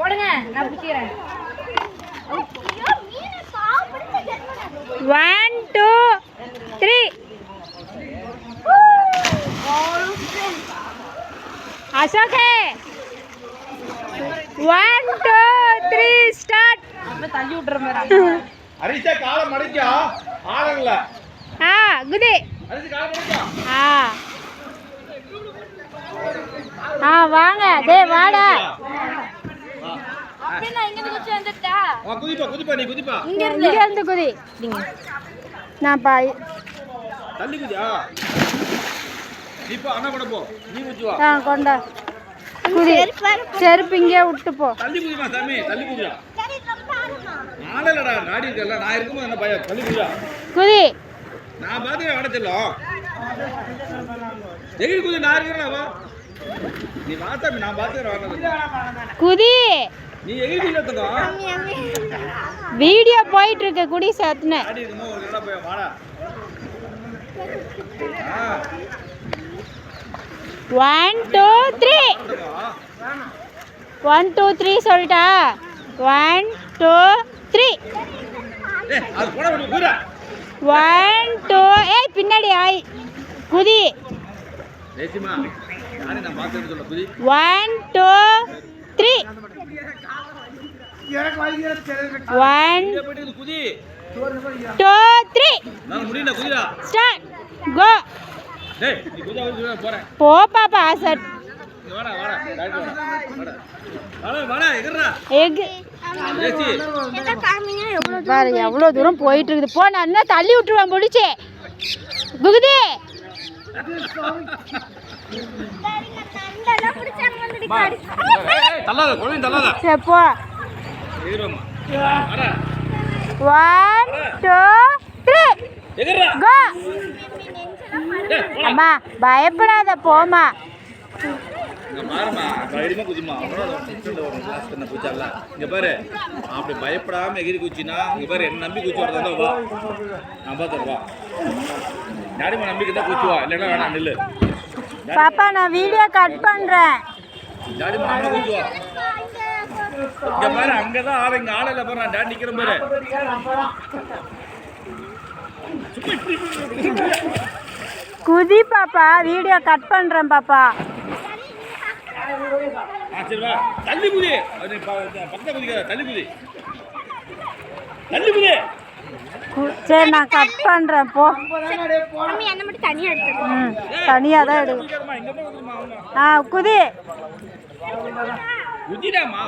போடுங்க நான் பிடிக்கிறேன் 1 2 3 அசோகே 1 2 3 ஸ்டார்ட் தள்ளி விட்டுறேன் அரிசா கால மடிக்கா ஆளங்கள குதி அரிசி கால மடிக்கா வாங்க டேய் வாடா அப்படினா இங்க குச்சி வந்துட்டா குதிப்பா நீ குதிப்பா இங்க இருந்து குதி நான் பாய் தள்ளி குதியா நீ போ அண்ணா கூட போ நீ குதி வா கொண்டா குதி செருப்பு இங்கே விட்டு போ தள்ளி குதிமா சாமி தள்ளி குதியா நாளலடா நாடி இருக்கல நான் இருக்கும்போது என்ன பயம் தள்ளி குதியா குதி நான் பாத்துக்க வட செல்லம் எகிரி குதி நான் இருக்கறேன் வா நீ வா சாமி நான் பாத்துக்கறேன் குதி நீ எகிரி குதிலத்தங்க வீடியோ போயிட்டு இருக்கு குடி சத்துன நாடி இருக்குமோ ஒரு இடம் போய் வாடா 1 2 3 1 2 3 சொல்லிட்டா 1 2 3 ஏய் அது போடா குதிடா 1 2 ஏய் பின்னாடி ஆய் குதி தேசிமா நானே நான் பாத்துட்டு சொல்ல குதி 1 2 3 1 குதி 2 3 நான் முடியல குதிடா ஸ்டார்ட் கோ டேய் நீ குதியா போறேன் போ பாப்பா சட் வாடா வாடா எங்கறா எக் தேசி என்ன காமிங்க எவ்வளவு பாரு எவ்வளவு தூரம் போயிட்டு இருக்குது போ நான் என்ன தள்ளி விட்டுருவேன் முடிச்சு குகுதி தண்டல புடிச்சாங்க வந்து காடி தள்ளாத கோவிந்த் தள்ளாத சரி போ ஏறுமா வாடா 1 2 3 எங்கறா கோ அம்மா பயப்படாத போமா இங்க பாருமா தைரியமா குதிமா அப்புறம் ஒரு கிளாஸ் பண்ண குதிச்சல இங்க பாரு அப்படி பயப்படாம எகிரி குச்சினா இங்க பாரு என்ன நம்பி குச்சி வரதா வா நான் பாத்துறேன் வா யாரிமா நம்பிக்கை தான் குச்சி வா இல்லனா வேணாம் நில்லு பாப்பா நான் வீடியோ கட் பண்றேன் யாரிமா நம்ம குச்சி வா இங்க பாரு அங்க தான் ஆளு இங்க ஆளல பாரு நான் டாடி நிக்கிறேன் பாரு குதி பாப்பா வீடியோ கட் பண்றேன் பாப்பா சரி வா தள்ளி குதி அது பக்கத்துல குதிக்காத தள்ளி குதி தள்ளி குதி சரி நான் கட் பண்றேன் போ அம்மி என்ன மட்டும் தனியா எடுத்து தனியா தான் எடு இங்க போ குதிமா குதி குதிடாமா